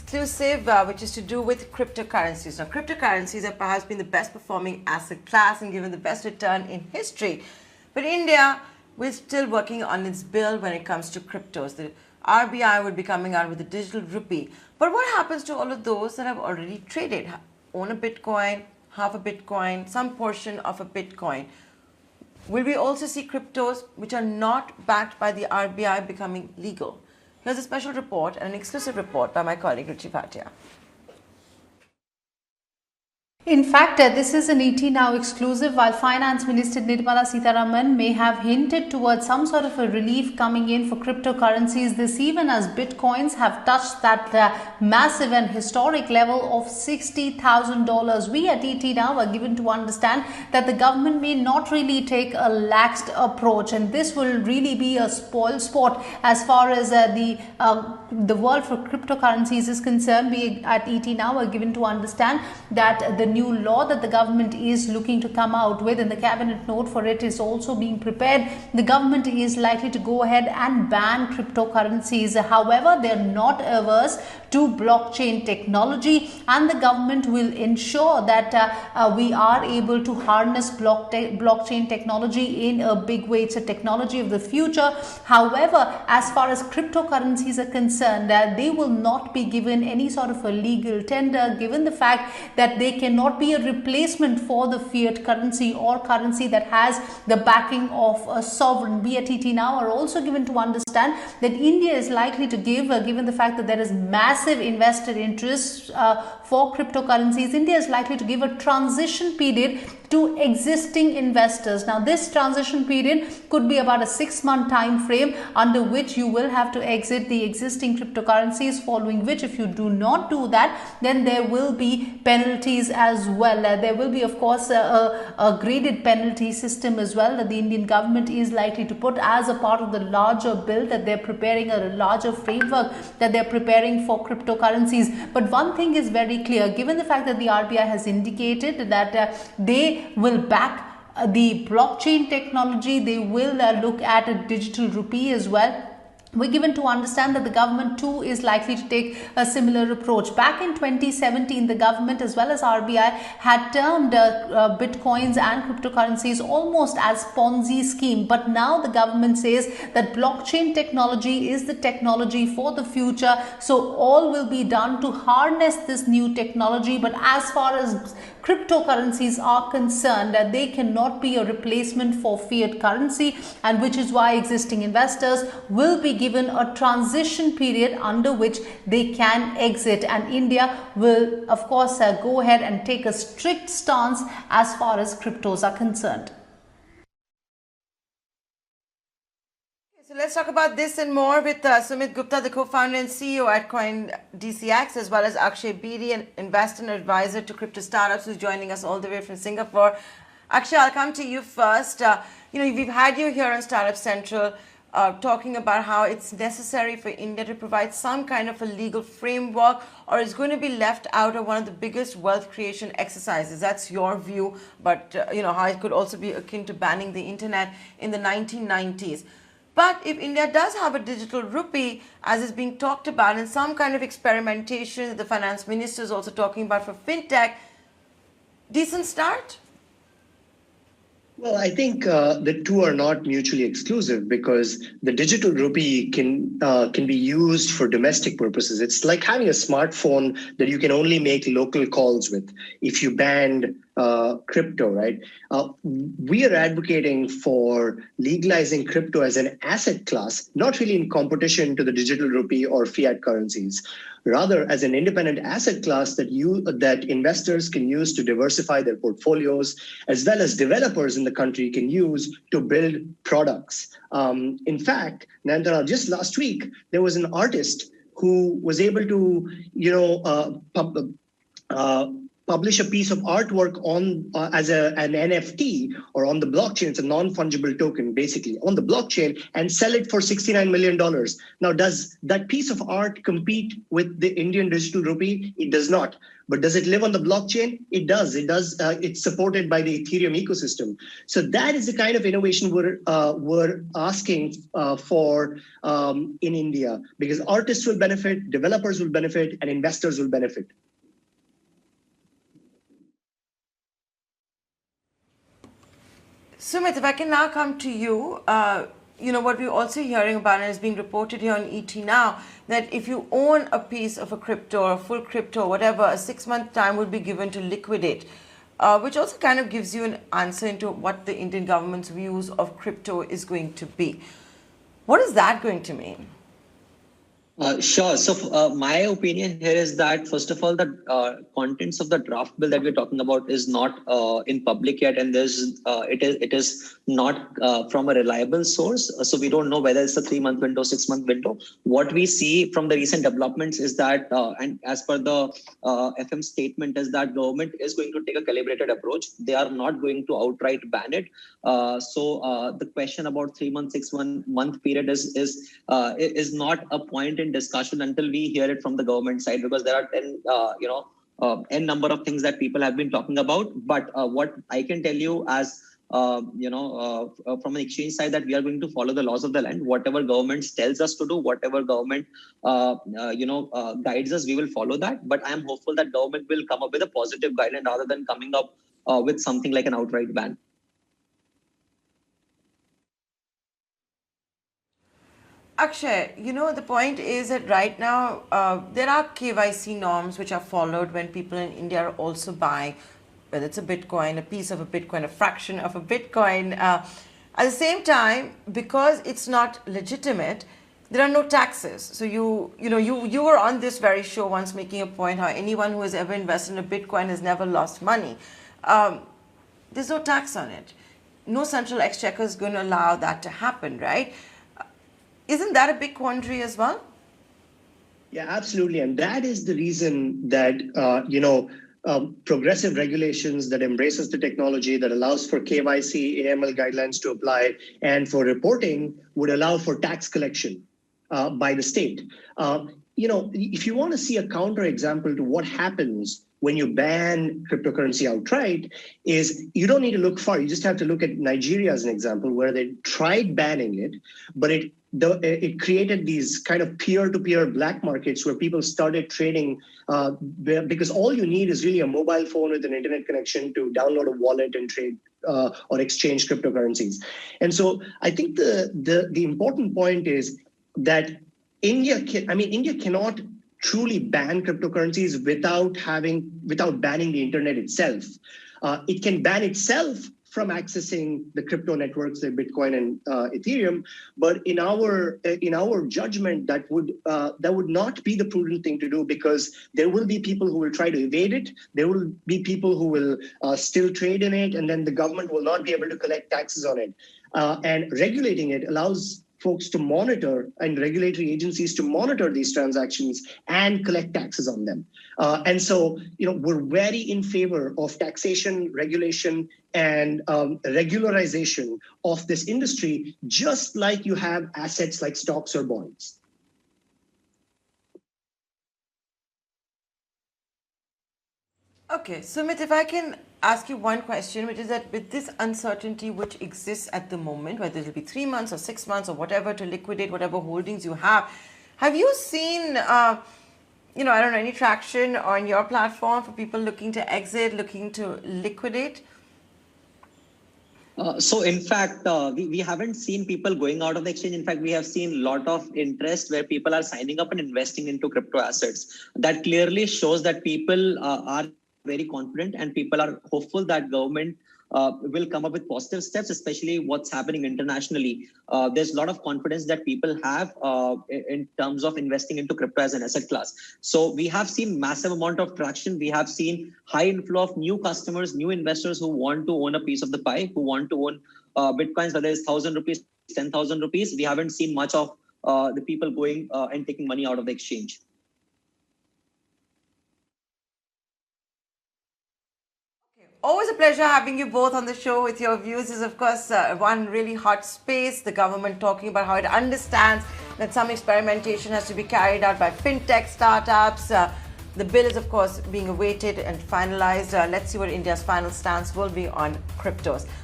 exclusive, which is to do with cryptocurrencies. Now, cryptocurrencies have perhaps been the best performing asset class and given the best return in history. But India, we're still working on its bill when it comes to cryptos. The RBI would be coming out with a digital rupee. But what happens to all of those that have already traded, own a Bitcoin, half a Bitcoin, some portion of a Bitcoin? Will we also see cryptos which are not backed by the RBI becoming legal? Here's a special report and an exclusive report by my colleague Ruchi Bhatia. In fact, this is an ET Now exclusive. While Finance Minister Nirmala Sitharaman may have hinted towards some sort of a relief coming in for cryptocurrencies, this even as bitcoins have touched that massive and historic level of $60,000. We at ET Now are given to understand that the government may not really take a laxed approach, and this will really be a spoil sport as far as the world for cryptocurrencies is concerned. We at ET Now are given to understand that the new law that the government is looking to come out with, and the cabinet note for it is also being prepared. The government is likely to go ahead and ban cryptocurrencies. However, they are not averse to blockchain technology, and the government will ensure that we are able to harness blockchain technology in a big way. It's a technology of the future. However, as far as cryptocurrencies are concerned, they will not be given any sort of a legal tender, given the fact that they cannot be a replacement for the fiat currency or currency that has the backing of a sovereign. We at ET Now are also given to understand that India is likely to give, given the fact that there is massive investor interest for cryptocurrencies, India is likely to give a transition period to existing investors. Now, this transition period could be about a 6-month time frame under which you will have to exit the existing cryptocurrencies, following which, if you do not do that, then there will be penalties as well. There will be, of course, a graded penalty system as well that the Indian government is likely to put as a part of the larger bill that they're preparing, a larger framework that they're preparing for cryptocurrencies. But one thing is very clear, given the fact that the RBI has indicated that they will back the blockchain technology, they will look at a digital rupee as well. We're given to understand that the government too is likely to take a similar approach. Back in 2017, the government as well as RBI had termed bitcoins and cryptocurrencies almost as Ponzi scheme. But now the government says that blockchain technology is the technology for the future. So all will be done to harness this new technology. But as far as cryptocurrencies are concerned, that they cannot be a replacement for fiat currency, and which is why existing investors will be given a transition period under which they can exit, and India will of course go ahead and take a strict stance as far as cryptos are concerned. So let's talk about this and more with Sumit Gupta, the co-founder and CEO at CoinDCX, as well as Akshay Bedi, an investor and advisor to crypto startups, who's joining us all the way from Singapore. Akshay, I'll come to you first. We've had you here on Startup Central talking about how it's necessary for India to provide some kind of a legal framework, or it's going to be left out of one of the biggest wealth creation exercises. That's your view, but how it could also be akin to banning the internet in the 1990s. But if India does have a digital rupee, as is being talked about, and some kind of experimentation that the finance minister is also talking about for fintech, decent start? Well, I think the two are not mutually exclusive, because the digital rupee can be used for domestic purposes. It's like having a smartphone that you can only make local calls with. If you banned crypto, right? We are advocating for legalizing crypto as an asset class, not really in competition to the digital rupee or fiat currencies, rather as an independent asset class that investors can use to diversify their portfolios, as well as developers in the country can use to build products. In fact, Nandana, just last week, there was an artist who was able to, publish a piece of artwork on as an NFT or on the blockchain. It's a non-fungible token, basically, on the blockchain, and sell it for $69 million. Now, does that piece of art compete with the Indian digital rupee? It does not. But does it live on the blockchain? It does. It does. It's supported by the Ethereum ecosystem. So that is the kind of innovation we're asking for in India, because artists will benefit, developers will benefit, and investors will benefit. Sumit, if I can now come to you, what we're also hearing about, and is being reported here on ET now, that if you own a piece of a crypto or a full crypto, whatever, a 6-month time will be given to liquidate, which also kind of gives you an answer into what the Indian government's views of crypto is going to be. What is that going to mean? Sure. So my opinion here is that, first of all, the contents of the draft bill that we're talking about is not in public yet, and it is not from a reliable source. So we don't know whether it's a 3-month window, 6-month window. What we see from the recent developments is that, and as per the FM statement, is that government is going to take a calibrated approach. They are not going to outright ban it. So the question about 3-month, 6-month period is not a point in discussion until we hear it from the government side, because there are n number of things that people have been talking about. But what I can tell you as from an exchange side, that we are going to follow the laws of the land. Whatever government tells us to do, whatever government guides us, we will follow that. But I am hopeful that government will come up with a positive guideline rather than coming up with something like an outright ban. Akshay, the point is that right now there are KYC norms which are followed when people in India are also buying, whether it's a Bitcoin, a piece of a Bitcoin, a fraction of a Bitcoin. At the same time, because it's not legitimate, there are no taxes. So you were on this very show once making a point how anyone who has ever invested in a Bitcoin has never lost money. There's no tax on it. No central exchequer is going to allow that to happen, right? Isn't that a big quandary as well? Yeah, absolutely. And that is the reason that, progressive regulations that embraces the technology, that allows for KYC, AML guidelines to apply, and for reporting would allow for tax collection by the state. If you want to see a counterexample to what happens when you ban cryptocurrency outright, is you don't need to look far. You just have to look at Nigeria as an example, where they tried banning it, but it created these kind of peer-to-peer black markets where people started trading, because all you need is really a mobile phone with an internet connection to download a wallet and trade or exchange cryptocurrencies. And so I think the important point is that India cannot truly ban cryptocurrencies without banning the internet itself. It can ban itself from accessing the crypto networks like Bitcoin and Ethereum, but in our judgment, that would not be the prudent thing to do, because there will be people who will try to evade it. There will be people who will still trade in it, and then the government will not be able to collect taxes on it. And regulating it allows folks to monitor, and regulatory agencies to monitor these transactions and collect taxes on them. And so, we're very in favor of taxation, regulation, and regularization of this industry, just like you have assets like stocks or bonds. Okay, Sumit, if I can ask you one question, which is that with this uncertainty which exists at the moment, whether it'll be 3 months or 6 months or whatever, to liquidate whatever holdings you have you seen, any traction on your platform for people looking to exit, looking to liquidate? So in fact, we haven't seen people going out of the exchange. In fact, we have seen a lot of interest where people are signing up and investing into crypto assets. That clearly shows that people are very confident, and people are hopeful that government will come up with positive steps, especially what's happening internationally. There's a lot of confidence that people have in terms of investing into crypto as an asset class. So we have seen massive amount of traction. We have seen high inflow of new customers, new investors who want to own a piece of the pie, who want to own Bitcoins, whether it's 1,000 rupees, 10,000 rupees. We haven't seen much of the people going and taking money out of the exchange. Always a pleasure having you both on the show with your views. This is, of course, one really hot space. The government talking about how it understands that some experimentation has to be carried out by fintech startups. The bill is, of course, being awaited and finalized. Let's see what India's final stance will be on cryptos.